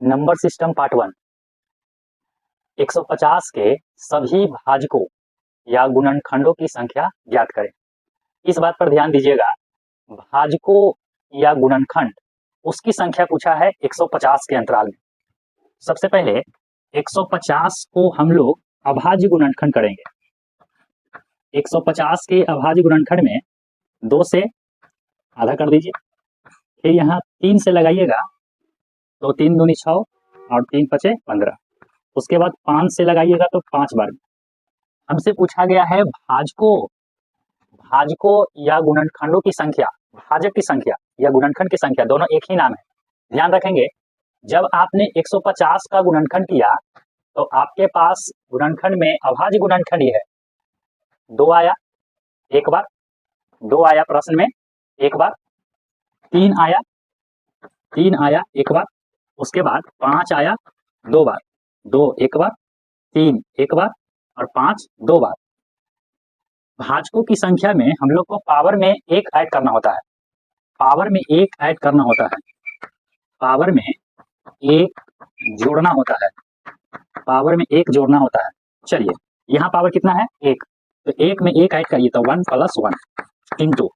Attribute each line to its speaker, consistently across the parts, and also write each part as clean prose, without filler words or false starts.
Speaker 1: Number system part 1। 150 के सभी भाजकों या गुणनखंडों की संख्या ज्ञात करें। इस बात पर ध्यान दीजिएगा, भाजकों या गुणनखंड उसकी संख्या पूछा है 150 के अंतराल में। सबसे पहले 150 को हम लोग अभाज्य गुणनखंड करेंगे। 150 के अभाज्य गुणनखंड में 2 से आधा कर दीजिए, फिर यहाँ 3 से लगाइएगा तो 3 दूनी 6 और 3 पचे 15। उसके बाद 5 से लगाइएगा तो 5 बार। हमसे पूछा गया है भाजकों या गुणनखंडों की संख्या। भाजक की संख्या या गुणनखंड की संख्या दोनों एक ही नाम है। ध्यान रखेंगे, जब आपने 150 का गुणनखंड किया तो आपके पास गुणनखंड में अभाज्य गुणनखंड ही है। 2 आया एक बार, 2 आया प्रश्न में एक बार, 3 आया एक बार, उसके बाद 5 आया 2 बार, 2 एक बार, 3 एक बार और 5 2 बार। भाजकों की संख्या में हम लोग को पावर में 1 ऐड करना होता है। पावर में 1 ऐड करना होता है, पावर में 1 जोड़ना होता है, पावर में 1 जोड़ना होता है। चलिए, यहाँ पावर कितना है 1, तो 1 में 1 ऐड करिए तो 1 + 1 इंटू,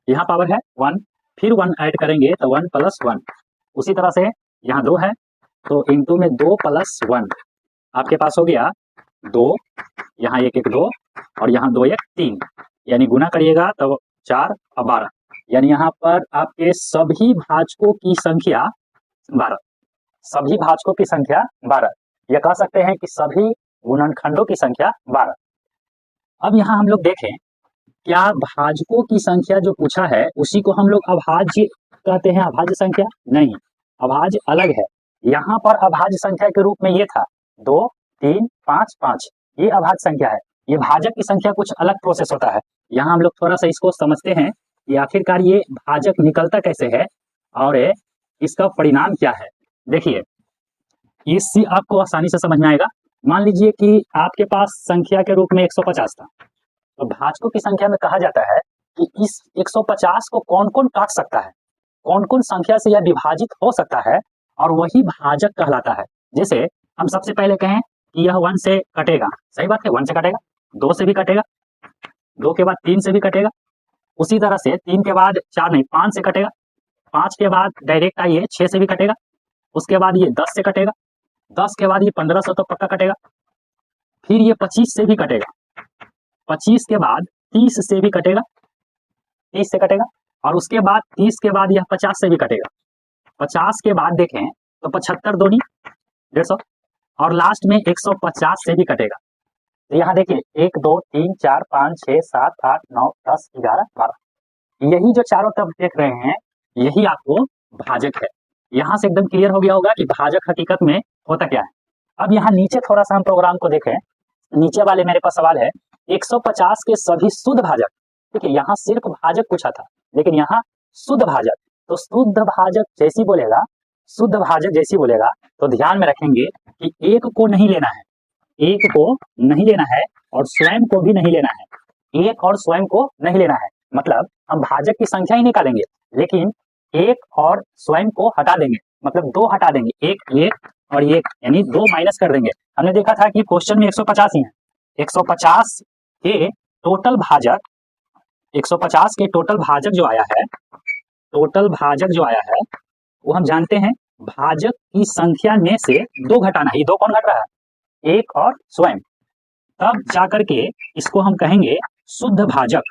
Speaker 1: यहाँ पावर है 1, फिर 1 ऐड करेंगे तो 1 + 1। उसी तरह से यहाँ 2 है तो इंटू में 2 + 1 आपके पास हो गया 2, यहाँ 1 1 2 और यहाँ 2 1 3, यानी गुना करिएगा तो 4 और 12, यानी यहाँ पर आपके सभी भाजकों की संख्या 12। सभी भाजकों की संख्या 12, यह कह सकते हैं कि सभी गुणनखंडों की संख्या 12। अब यहाँ हम लोग देखें, क्या भाजकों की संख्या जो पूछा है उसी को हम लोग अभाज्य कहते हैं? अभाज्य संख्या नहीं, अभाज्य अलग है। यहाँ पर अभाज्य संख्या के रूप में ये था 2 3 5 5, ये अभाज्य संख्या है। ये भाजक की संख्या कुछ अलग प्रोसेस होता है। यहाँ हम लोग थोड़ा सा इसको समझते हैं कि आखिरकार ये भाजक निकलता कैसे है और इसका परिणाम क्या है। देखिए, इससे आपको आसानी से समझ में आएगा। मान लीजिए कि आपके पास संख्या के रूप में 150 था, तो भाजकों की संख्या में कहा जाता है कि इस 150 को कौन कौन काट सकता है, कौन कौन संख्या से यह विभाजित हो सकता है, और वही भाजक कहलाता है। जैसे हम सबसे पहले कहें कि यह 1 से कटेगा, सही बात है, 1 से कटेगा, 2 से भी कटेगा, 2 के बाद 3 से भी कटेगा, उसी तरह से 3 के बाद 4 नहीं 5 से कटेगा, 5 के बाद डायरेक्ट आइए 6 से भी कटेगा, उसके बाद ये 10 से कटेगा, 10 के बाद ये 1500 तो पक्का कटेगा, फिर ये 25 से भी कटेगा, 25 के बाद 30 से भी कटेगा, 30 से कटेगा, और उसके बाद 30 के बाद यह 50 से भी कटेगा, 50 के बाद देखें तो 75 दूनी 150 और लास्ट में 150 से भी कटेगा। तो यहाँ देखिए 1 2 3 4 5 6 7 8 9 10 11 12, यही जो चारों तरफ देख रहे हैं यही आपको भाजक है। यहाँ से एकदम क्लियर हो गया होगा कि भाजक हकीकत में होता क्या है। अब यहाँ नीचे थोड़ा सा हम प्रोग्राम को देखें, नीचे वाले मेरे पास सवाल है 150 के सभी शुद्ध भाजक। देखिए, यहाँ सिर्फ भाजक पूछा था, लेकिन यहाँ शुद्ध भाजक, तो शुद्ध भाजक जैसी बोलेगा, शुद्ध भाजक जैसी बोलेगा तो ध्यान में रखेंगे कि एक को नहीं लेना है, एक को नहीं लेना है और स्वयं को भी नहीं लेना है। एक और स्वयं को नहीं लेना है, मतलब हम भाजक की संख्या ही निकालेंगे, लेकिन एक और स्वयं को हटा देंगे, मतलब 2 हटा देंगे, एक और एक, यानी 2 माइनस कर देंगे। हमने देखा था कि क्वेश्चन में 150 ही है। 150 के टोटल भाजक, 150 के टोटल भाजक जो आया है, टोटल भाजक जो आया है वो हम जानते हैं भाजक की संख्या में से 2 घटाना है। ये 2 कौन घट रहा है? एक और स्वयं, तब जाकर के इसको हम कहेंगे शुद्ध भाजक।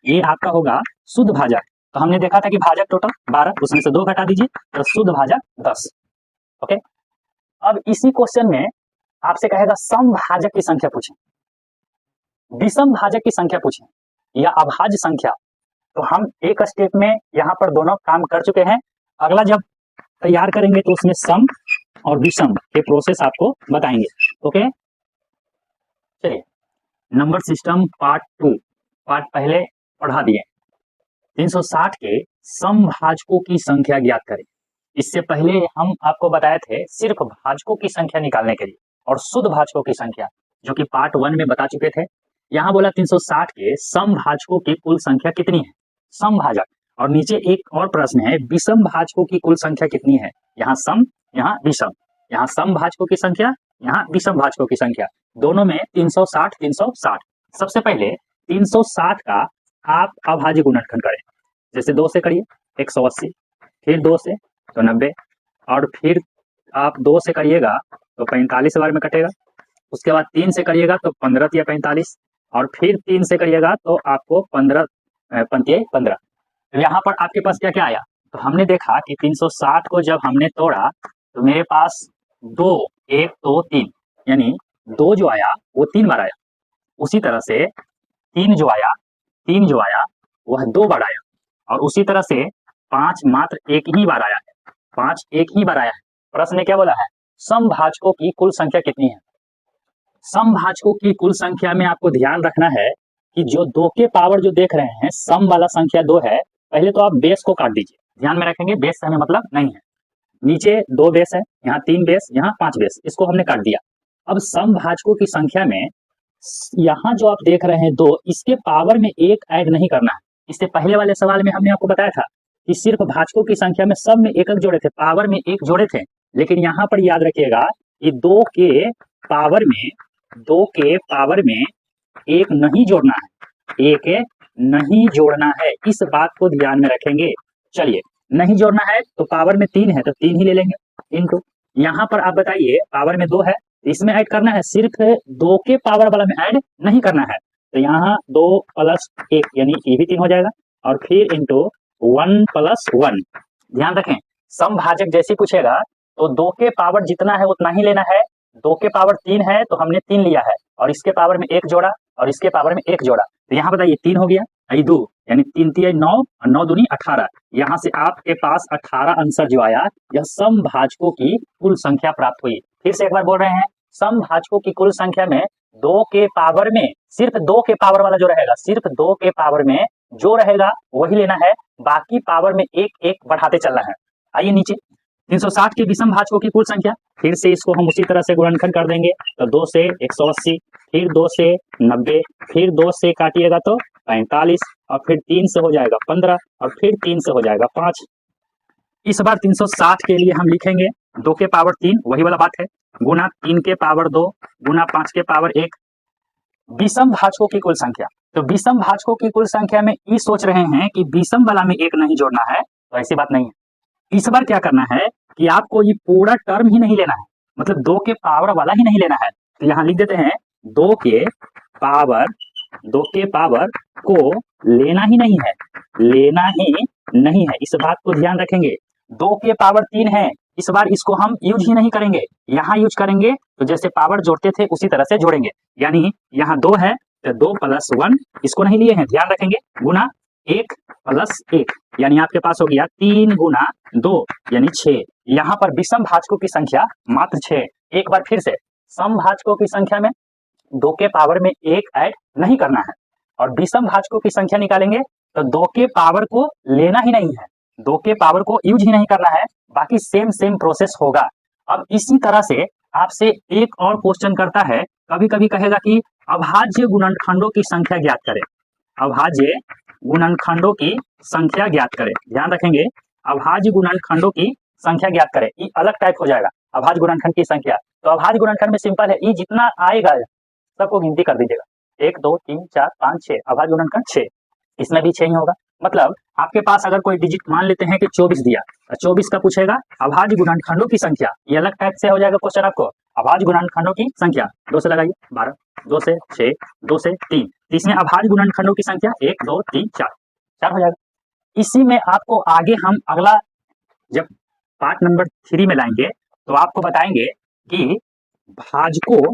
Speaker 1: ये आपका होगा शुद्ध भाजक। तो हमने देखा था कि भाजक टोटल 12, उसमें से 2 घटा दीजिए तो शुद्ध भाजक 10। ओके, अब इसी क्वेश्चन में आपसे कहेगा सम भाजक की संख्या पूछें, विषम भाजक की संख्या पूछें या अभाज्य संख्या, तो हम एक स्टेप में यहाँ पर दोनों काम कर चुके हैं। अगला जब तैयार करेंगे तो उसमें सम और विषम के प्रोसेस आपको बताएंगे। ओके, चलिए, नंबर सिस्टम पार्ट 2, पार्ट पहले पढ़ा दिए। 360 के सम भाजकों की संख्या ज्ञात करें। इससे पहले हम आपको बताए थे सिर्फ भाजकों की संख्या निकालने के लिए और शुद्ध भाजकों की संख्या, जो कि पार्ट 1 में बता चुके थे। यहाँ बोला 360 के सम भाजकों की कुल संख्या कितनी है, सम भाजक, और नीचे एक और प्रश्न है विषम भाजकों की कुल संख्या कितनी है। यहाँ सम यहाँ विषम, यहाँ समभाजकों की संख्या, यहाँ विषम भाजकों की संख्या, दोनों में 360 360। सबसे पहले 360 का आप अभाज्य गुणनखंड करें, जैसे 2 से करिए 180, फिर 2 से तो 90, और फिर आप 2 से करिएगा तो 45 बार में कटेगा, उसके बाद 3 से करिएगा तो 15 या 45, और फिर 3 से करिएगा तो आपको 15 15। यहाँ पर आपके पास क्या क्या आया, तो हमने देखा कि 360 को जब हमने तोड़ा तो मेरे पास 2 1 2 3, यानी 2 जो आया वो 3 बार आया, उसी तरह से 3 जो आया वह 2 बार आया, और उसी तरह से 5 मात्र एक ही बार आया है, 5 एक ही बार आया है। प्रश्न में क्या बोला है, समभाजकों की कुल संख्या कितनी है। समभाजकों की कुल संख्या में आपको ध्यान रखना है कि जो 2 के पावर जो देख रहे हैं, सम वाला संख्या 2 है, पहले तो आप बेस को काट दीजिए, ध्यान में रखेंगे बेस से हमें मतलब नहीं है, नीचे 2 बेस है, यहाँ 3 बेस, यहाँ 5 बेस, इसको हमने काट दिया। अब समभाजकों की संख्या में यहाँ जो आप देख रहे हैं 2, इसके पावर में 1 ऐड नहीं करना है। इससे पहले वाले सवाल में हमने आपको बताया था कि सिर्फ भाजकों की संख्या में सब में 1 जोड़े थे, पावर में 1 जोड़े थे, लेकिन यहाँ पर याद रखिएगा कि 2 के पावर में 1 नहीं जोड़ना है, 1 नहीं जोड़ना है, इस बात को ध्यान में रखेंगे। चलिए, नहीं जोड़ना है तो पावर में 3 है तो 3 ही ले लेंगे, इनटू यहाँ पर आप बताइए पावर में 2 है, इसमें ऐड करना है, सिर्फ 2 के पावर वाला में ऐड नहीं करना है, तो यहाँ 2 + 1 यानी ये भी 3 हो जाएगा, और फिर इंटू 1 + 1। ध्यान रखें, समभाजक जैसे पूछेगा तो 2 के पावर जितना है उतना ही लेना है, 2 के पावर 3 है तो हमने 3 लिया है, और इसके पावर में 1 जोड़ा, और इसके पावर में 1 जोड़ा, तो यहाँ बताइए 3 हो गया, 2 यानी 3 3 9 और 9 दूनी 18, यहाँ से आपके पास 18 आंसर जो आया, यह समभाजकों की कुल संख्या प्राप्त हुई। फिर से एक बार बोल रहे हैं, समभाजकों की कुल संख्या में 2 के पावर में सिर्फ 2 के पावर वाला जो रहेगा, सिर्फ 2 के पावर में जो रहेगा वही लेना है, बाकी पावर में 1 1 बढ़ाते चलना है। आइए नीचे 360 के विषम भाजकों की कुल संख्या, फिर से इसको हम उसी तरह से गुणनखंड कर देंगे, तो 2 से 180, फिर 2 से 90, फिर 2 से काटिएगा तो 45, और फिर 3 से हो जाएगा 15, और फिर 3 से हो जाएगा 5। इस बार 360 के लिए हम लिखेंगे 2 के पावर 3, वही वाला बात है, गुना 3 के पावर 2, गुना 5 के पावर 1। विषम भाजकों की कुल संख्या, तो विषम भाजकों की कुल संख्या में ये सोच रहे हैं कि विषम वाला में 1 नहीं जोड़ना है, तो ऐसी बात नहीं है। इस बार क्या करना है कि आपको ये पूरा टर्म ही नहीं लेना है, मतलब 2 के पावर वाला ही नहीं लेना है, तो यहाँ लिख देते हैं 2 के पावर को लेना ही नहीं है, इस बात को ध्यान रखेंगे। 2 के पावर 3 है, इस बार इसको हम यूज ही नहीं करेंगे, यहाँ यूज करेंगे, तो जैसे पावर जोड़ते थे उसी तरह से जोड़ेंगे, यानी यहाँ 2 है तो 2 + 1, इसको नहीं लिए हैं, ध्यान रखेंगे, गुना 1 + 1, यानी आपके पास हो गया 3 गुना 2 यानी 6। यहाँ पर विषम भाजकों की संख्या मात्र 6। एक बार फिर से, समभाजकों की संख्या में 2 के पावर में 1 ऐड नहीं करना है, और विषम भाजकों की संख्या निकालेंगे तो 2 के पावर को लेना ही नहीं है, 2 के पावर को यूज ही नहीं करना है, बाकी सेम प्रोसेस होगा। अब इसी तरह से आपसे एक और क्वेश्चन करता है, कभी कभी कहेगा कि अभाज्य गुणनखंडों की संख्या ज्ञात करें, अभाज्य गुणनखंडों की संख्या ज्ञात करें, ध्यान रखेंगे, अभाज्य गुणनखंडों की संख्या ज्ञात करें, ये अलग टाइप हो जाएगा अभाज्य गुणनखंड की संख्या। तो अभाज्य गुणनखंड में सिंपल है, ये जितना आएगा सबको गिनती कर दीजिएगा, 1 2 3 4 5 6, अभाज्य गुणनखंड 6, इसमें भी 6 ही होगा। मतलब आपके पास अगर कोई डिजिट मान लेते हैं कि 24 दिया, 24 का पूछेगा अभाज्य गुणनखंडों की संख्या, ये अलग टाइप से हो जाएगा क्वेश्चन आपको, अभाज्य गुणनखंडों की संख्या, 2 से लगाइए 12, 2 से 6, 2 से 3, इसमें अभाज्य गुणनखंडों की संख्या 1 2 3 4 हो जाएगा। इसी में आपको आगे हम अगला जब पार्ट नंबर 3 में लाएंगे तो आपको बताएंगे कि भाजकों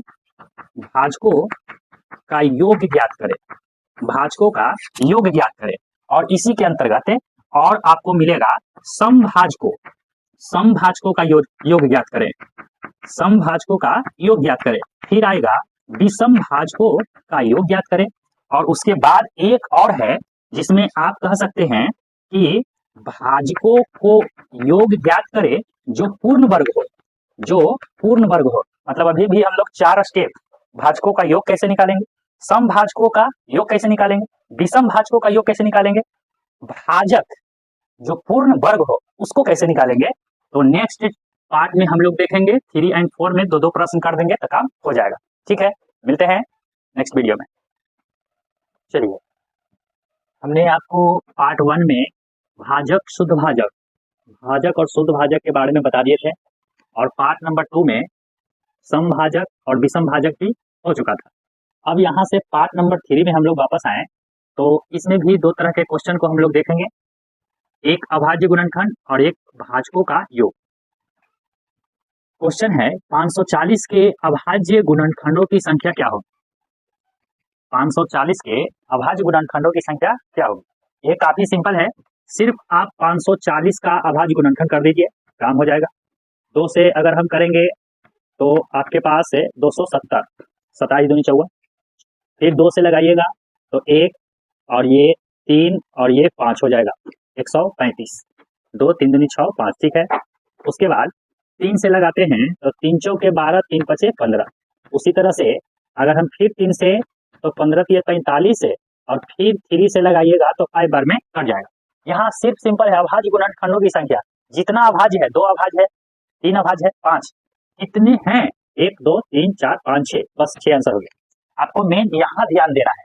Speaker 1: का योग ज्ञात करें, भाजकों का योग ज्ञात करें, और इसी के अंतर्गत और आपको मिलेगा समभाजकों का योग ज्ञात करें, समभाजकों का योग ज्ञात करें, फिर आएगा विषम भाजकों का योग ज्ञात करें, और उसके बाद एक और है जिसमें आप कह सकते हैं कि भाजकों को योग ज्ञात करें जो पूर्ण वर्ग हो, मतलब अभी भी हम लोग 4 स्टेप, भाजकों का योग कैसे निकालेंगे, समभाजकों का योग कैसे निकालेंगे, विषम भाजकों का योग कैसे निकालेंगे, भाजक जो पूर्ण वर्ग हो उसको कैसे निकालेंगे, तो नेक्स्ट पार्ट में हम लोग देखेंगे 3 और 4 में 2-2 प्रश्न कर देंगे तो काम हो जाएगा। ठीक है, मिलते हैं नेक्स्ट वीडियो में। चलिए, हमने आपको पार्ट 1 में भाजक, शुद्ध भाजक, भाजक और शुद्ध भाजक के बारे में बता दिए थे, और पार्ट नंबर 2 में समभाजक और विषम भाजक भी हो चुका था। अब यहाँ से पार्ट नंबर 3 में हम लोग वापस आए तो इसमें भी 2 तरह के क्वेश्चन को हम लोग देखेंगे, एक अभाज्य गुणनखंड और एक भाजकों का योग। क्वेश्चन है 540 के अभाज्य गुणनखंडों की संख्या क्या होगी? 540 के अभाज्य गुणनखंडों की संख्या क्या होगी? ये काफी सिंपल है, सिर्फ आप 540 का अभाज्य गुणनखंड कर दीजिए, काम हो जाएगा। 2 से अगर हम करेंगे तो आपके पास है 270, 27 दूनी 14, फिर 2 से लगाइएगा तो 1 और ये 3 और ये 5 हो जाएगा 135, 2 3 दूनी 6 5, ठीक है। उसके बाद 3 से लगाते हैं तो 3 चौके 12, 3 पचे 15। उसी तरह से अगर हम फिर 3 से तो 15 3 45 है, और फिर 3 से लगाइएगा तो 5 बार में कट जाएगा। यहाँ सिर्फ सिंपल है अभाज्य गुणनखंडों की संख्या, जितना अभाज्य है, 2 अभाज्य है, 3 अभाज्य है, 5, कितने हैं? 1 2 3 4 5 6, बस 6 आंसर हो गया। आपको मेन यहाँ ध्यान देना है,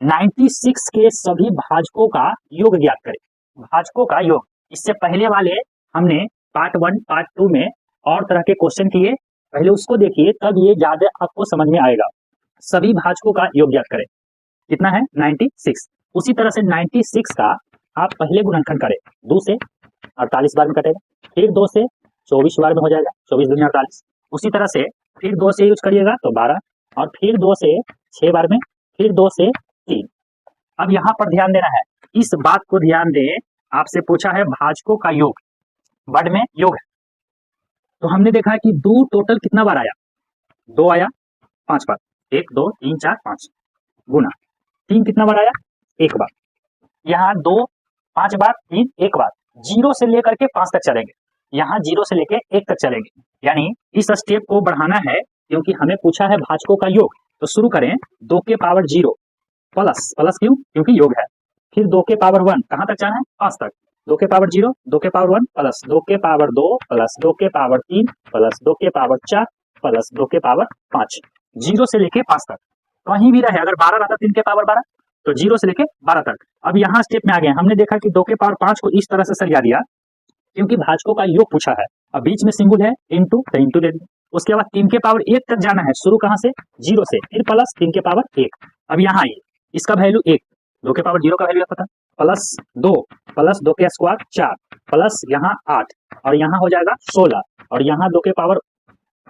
Speaker 1: 96 के सभी भाजकों का योग ज्ञात करें। भाजकों का योग, इससे पहले वाले हमने पार्ट 1 पार्ट 2 में और तरह के क्वेश्चन किए, पहले उसको देखिए तब ये ज्यादा आपको समझ में आएगा। सभी भाजकों का योग ज्ञात करें, कितना है? 96। उसी तरह से 96 का आप पहले गुणनखंड करें, 2 से 48 बार में कटेगा, फिर 2 से 24 बार में हो जाएगा, 24 दूनी 48। उसी तरह से फिर 2 से यूज करिएगा तो 12, और फिर 2 से 6 बार में, फिर 2 से 3। अब यहाँ पर ध्यान देना है, इस बात को ध्यान दें, आपसे पूछा है भाजकों का योग, वर्ड में योग है, तो हमने देखा कि 2 टोटल कितना बार आया? 2 आया 5 बार, 1 2 3 4 5, गुना 3 कितना बार आया? 1 बार। यहाँ 2 5 बार, 3 1 बार, 0 से लेकर के 5 तक चलेंगे, यहाँ 0 से लेकर 1 तक चलेंगे, यानी इस स्टेप को बढ़ाना है, क्योंकि हमें पूछा है भाजकों का योग। तो शुरू करें 2 के पावर 0 प्लस, प्लस क्यों? क्योंकि योग है, फिर 2 के पावर 1, कहां तक जाना है? 5 तक, 2 के पावर 0, 2 के पावर 1 प्लस 2 के पावर 2 प्लस 2 के पावर 3 प्लस 2 के पावर 4 प्लस 2 के पावर 5, 0 से लेके 5 तक, कहीं भी रहे, अगर 12 रहता 3 के पावर 12, तो 0 से लेके 12 तक। अब यहाँ स्टेप में आ गए, हमने देखा कि 2 के पावर 5 को इस तरह से सरिया दिया, क्योंकि भाजकों का योग पूछा है। अब बीच में सिंबल है इनटू, तो इनटू दे दिया। उसके बाद 3 के पावर 1 तक जाना है, शुरू कहां से? 0 से, फिर प्लस 3 के पावर 1। अब यहाँ आइए, इसका वैल्यू 1, 2 के पावर 0 का वैल्यू पता, प्लस 2 प्लस 2 के स्क्वायर 4 प्लस यहाँ 8, और यहाँ हो जाएगा 16, और यहाँ 2 के पावर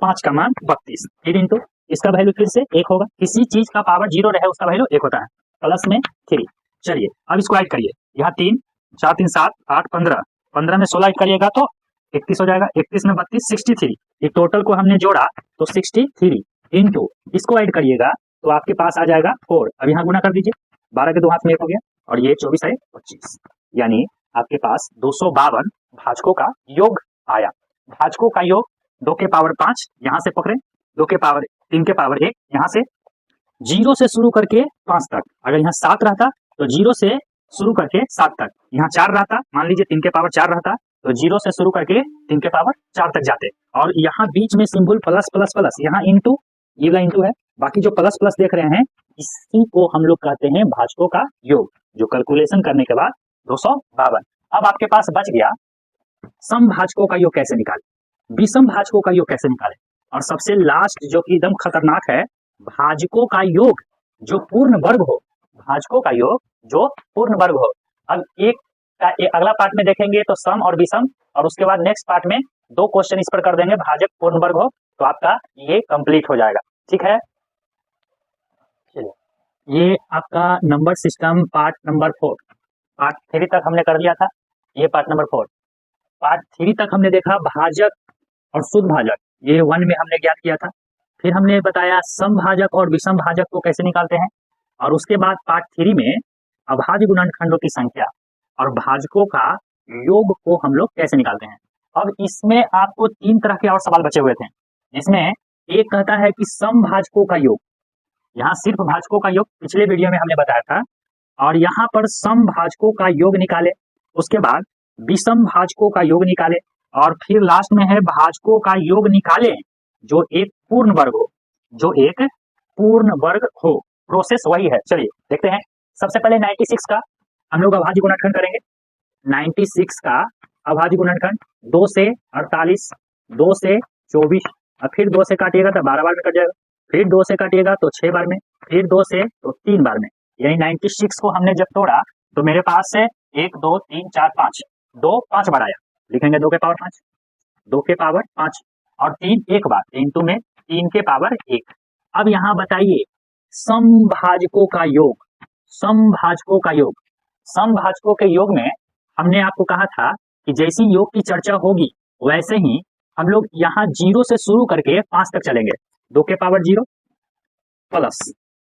Speaker 1: 5 का मान 32, फिर इंटू, इसका वैल्यू फिर से 1 होगा, किसी चीज का पावर 0 रहे उसका वैल्यू 1 होता है, प्लस में 3। चलिए अब इसको ऐड करिए, यहाँ 3 4 3 7 8 15, 15 में 16 ऐड करिएगा तो 31 हो जाएगा, 31 में 32 63, ये टोटल को हमने जोड़ा तो 63 इंटू, इसको ऐड करिएगा तो आपके पास आ जाएगा 4। अब यहाँ गुना कर दीजिए, 12 के 2 हाथ में 1 हो गया, और ये 24 है 25, यानी आपके पास 252 भाजकों का योग आया। भाजकों का योग 2 के पावर 5 यहाँ से पकड़े, 2 के पावर 3 के पावर 1 यहाँ से, 0 से शुरू करके 5 तक, अगर यहाँ 7 रहता तो 0 से शुरू करके 7 तक, यहाँ 4 रहता, मान लीजिए 3 के पावर 4 रहता तो 0 से शुरू करके 3 के पावर 4 तक जाते, और यहाँ बीच में सिंबल प्लस प्लस प्लस, यहाँ इंटू, ये वाला इंटू है, बाकी जो प्लस प्लस देख रहे हैं इसी को हम लोग कहते हैं भाजकों का योग, जो कैलकुलेशन करने के बाद 252। अब आपके पास बच गया सम भाजकों का योग कैसे निकाले, विषम भाजकों का योग कैसे निकाले, और सबसे लास्ट जो कि एकदम खतरनाक है, भाजकों का योग जो पूर्ण वर्ग हो, भाजकों का योग जो पूर्ण वर्ग हो। अब अगला पार्ट में देखेंगे तो सम और विषम, और उसके बाद नेक्स्ट पार्ट में 2 क्वेश्चन इस पर कर देंगे, भाजक पूर्ण वर्ग हो, तो आपका ये कंप्लीट हो जाएगा। ठीक है, चलिए ये आपका number system part number 4, part 3 तक हमने कर दिया था, ये पार्ट नंबर 4। पार्ट 3 तक हमने देखा भाजक और शुद्ध भाजक, ये 1 में हमने ज्ञात किया था, फिर हमने बताया सम भाजक और विषम भाजक को कैसे निकालते हैं, और उसके बाद पार्ट 3 में अभाज्य गुणनखंडों की संख्या और भाजकों का योग को हम लोग कैसे निकालते हैं। अब इसमें आपको 3 तरह के और सवाल बचे हुए थे, जिसमें एक कहता है कि सम भाजकों का योग, यहाँ सिर्फ भाजकों का योग पिछले वीडियो में हमने बताया था, और यहाँ पर सम भाजकों का योग निकाले, उसके बाद विषम भाजकों का योग निकाले, और फिर लास्ट में है भाजकों का योग निकालें जो एक पूर्ण वर्ग हो, जो एक पूर्ण वर्ग हो। प्रोसेस वही है। चलिए देखते हैं। सबसे पहले 96 का हम लोग अभाज्य गुणनखंड करेंगे। 96 का अभाज्य गुणनखंड 2 से 48, 2 से 24, और फिर 2 से काटिएगा तो 12 बार में कट जाएगा, फिर 2 से काटिएगा तो 6 बार में, फिर 2 से तो 3 बार में। यानी 96 को हमने जब तोड़ा तो मेरे पास से 1 2 3 4 5, 2 5 बार आया, लिखेंगे 2 के पावर 5, 2 के पावर 5 और 3 एक बार, 3 2 में 3 के पावर 1। अब यहाँ बताइए समभाजकों का योग, समभाजकों का योग, समभाजकों के योग में हमने आपको कहा था कि जैसी योग की चर्चा होगी वैसे ही हम लोग यहाँ 0 से शुरू करके 5 तक चलेंगे। 2 के पावर 0 प्लस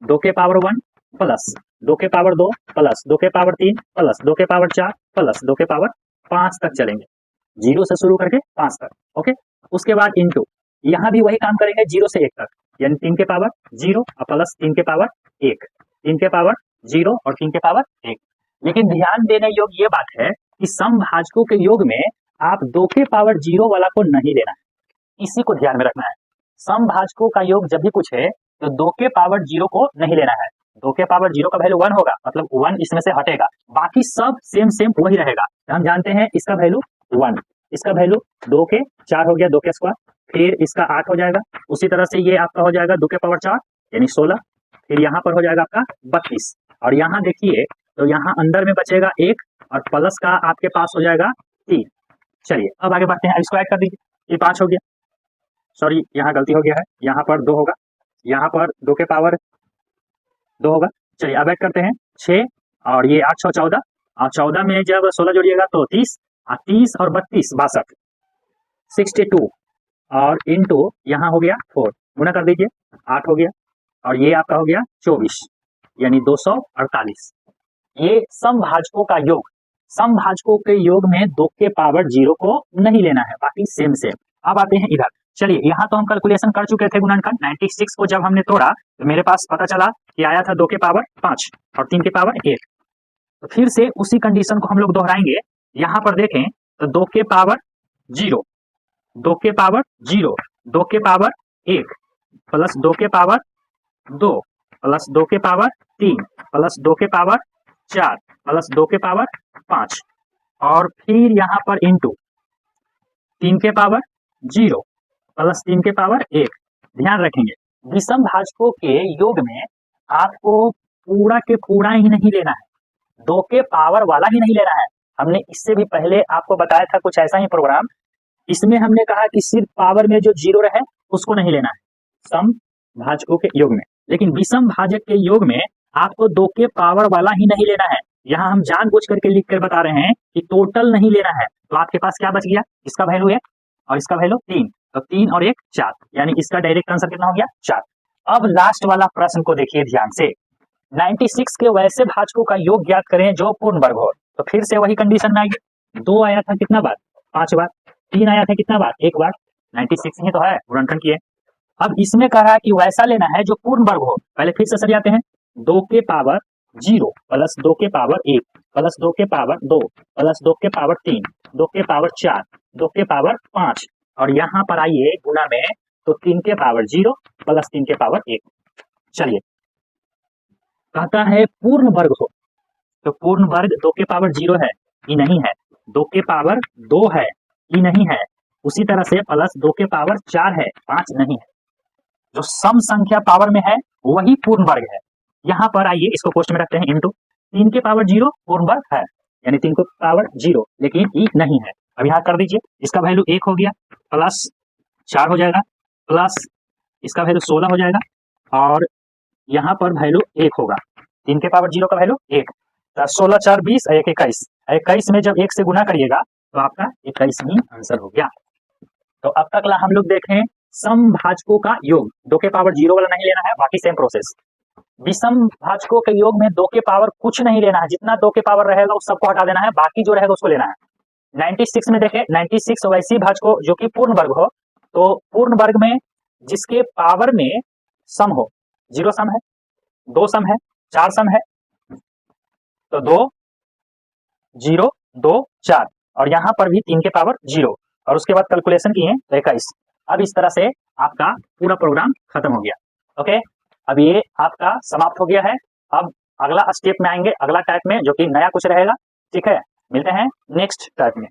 Speaker 1: 2 के पावर 1 प्लस 2 के पावर 2 प्लस 2 के पावर 3 प्लस 2 के पावर 4 प्लस 2 के पावर 5 तक चलेंगे, 0 से शुरू करके 5 तक। ओके, उसके बाद इंटू, यहाँ भी वही काम करेंगे 0 से 1 तक, यानी 3 के पावर 0 और प्लस 3 के पावर 1, 3 के पावर 0 और 3 के पावर 1। लेकिन ध्यान देने योग्य ये बात है कि समभाजकों के योग में आप 2 के पावर 0 वाला को नहीं लेना है, इसी को ध्यान में रखना है। समभाजकों का योग जब भी पूछे तो 2 के पावर 0 को नहीं लेना है। 2 के पावर 0 का वैल्यू 1 होगा, मतलब 1 इसमें से हटेगा, बाकी सब सेम सेम वही रहेगा। हम जानते हैं इसका वैल्यू 1, इसका वैल्यू 2 के 4 हो गया, 2 के स्क्वायर, फिर इसका 8 हो जाएगा, उसी तरह से ये आपका हो जाएगा 2 के पावर 4 यानी 16, फिर यहाँ पर हो जाएगा आपका 32, और यहाँ देखिए तो यहाँ अंदर में बचेगा 1 और प्लस का आपके पास हो जाएगा 3। चलिए अब आगे बढ़ते हैं, इसको ऐड कर दीजिए, ये 5 हो गया, सॉरी यहाँ गलती हो गया है, यहाँ पर 2 होगा, यहाँ पर 2 के पावर 2 होगा। चलिए अब ऐड करते हैं 6 और ये 8 6 14, और 14 में जब 16 जोड़िएगा तो 30, और 30 और 32 62, 62 और इंटू यहाँ हो गया 4, गुना कर दीजिए, 8 हो गया, और ये आपका हो गया 24 यानी 248। ये समभाजकों का योग, समभाजकों के योग में 2 के पावर 0 को नहीं लेना है, बाकी सेम सेम। अब आते हैं इधर। चलिए यहाँ तो हम कैलकुलेशन कर चुके थे गुणनखंड, 96 को जब हमने तोड़ा तो मेरे पास पता चला कि आया था 2 के पावर 5 और 3 के पावर 1। तो फिर से उसी कंडीशन को हम लोग दोहराएंगे। यहाँ पर देखें तो 2 के पावर 0, 2 के पावर 0, 2 के पावर 1 प्लस 2 के पावर 2 प्लस 2 के पावर 3 प्लस 2 के पावर 4 प्लस 2 के पावर 5, और फिर यहाँ पर इंटू 3 के पावर 0 प्लस 3 के पावर 1। ध्यान रखेंगे विषम भाजकों के योग में आपको पूरा के पूरा ही नहीं लेना है, 2 के पावर वाला ही नहीं लेना है। हमने इससे भी पहले आपको बताया था कुछ ऐसा ही प्रोग्राम, इसमें हमने कहा कि सिर्फ पावर में जो 0 रहे उसको नहीं लेना है सम भाजकों के योग में। लेकिन विषम भाजक के योग में आपको 2 के पावर वाला ही नहीं लेना है। यहाँ हम जानबूझ करके लिख कर बता रहे हैं कि टोटल नहीं लेना है। तो आपके पास क्या बच गया, इसका वैल्यू 1 और इसका वैल्यू 3, तो 3 और 1 4, यानी इसका डायरेक्ट आंसर कितना हो गया 4। अब लास्ट वाला प्रश्न को देखिए ध्यान से, 96 के वैसे भाजकों का योग ज्ञात करें जो पूर्ण वर्ग हो। तो फिर से वही कंडीशन में आएगी, 2 आया था कितना बार 5 बार, 3 आया था कितना बार 1 बार, 96 ही तो है गुणनखंड किए। अब इसमें कह रहा है कि वैसा लेना है जो पूर्ण वर्ग हो। पहले फिर से सरियाते हैं, 2 के पावर 0 प्लस 2 के पावर 1 प्लस 2 के पावर 2 प्लस 2 के पावर 3, 2 के पावर 4, 2 के पावर 5, और यहाँ पर आइए गुना में तो 3 के पावर 0 प्लस 3 के पावर 1। चलिए कहता है पूर्ण वर्ग हो, तो पूर्ण वर्ग 2 के पावर 0 है, ये नहीं है, 2 के पावर 2 है, ये नहीं है, उसी तरह से प्लस 2 के पावर 4 है, 5 नहीं है। जो सम संख्या पावर में है वही पूर्ण वर्ग है। यहाँ पर आइए इसको पोस्ट में रखते हैं, इंटू 3 के पावर 0 पूर्ण वर्ग है, यानी 3 के पावर 0, लेकिन ई नहीं है। अब यहाँ कर दीजिए, इसका वैल्यू 1 हो गया, प्लस 4 हो जाएगा, प्लस इसका वैल्यू 16 हो जाएगा, और यहाँ पर वैल्यू 1 होगा, 3 के पावर 0 का वैल्यू 1, 16 4 20 1 21, 21 में जब 1 से गुना करिएगा तो आपका 21 ही आंसर हो गया। तो अब तक हम लोग देखें समभाजकों का योग, 2 के पावर 0 वाला नहीं लेना है, बाकी सेम प्रोसेस। विषम भाजकों के योग में 2 के पावर कुछ नहीं लेना है, जितना 2 के पावर रहेगा उस सबको हटा देना है, बाकी जो रहेगा उसको लेना है। 96 में देखें, 96 वैसी भाजकों जो कि पूर्ण वर्ग हो, तो पूर्ण वर्ग में जिसके पावर में सम हो, 0 सम है, 2 सम है, 4 सम है, तो 2 0 2 4, और यहाँ पर भी 3 के पावर 0, और उसके बाद कैलकुलेशन किए तो 21। अब इस तरह से आपका पूरा प्रोग्राम खत्म हो गया। ओके, अब ये आपका समाप्त हो गया है। अब अगला स्टेप में आएंगे, अगला टाइप में, जो कि नया कुछ रहेगा। ठीक है, मिलते हैं नेक्स्ट टाइप में।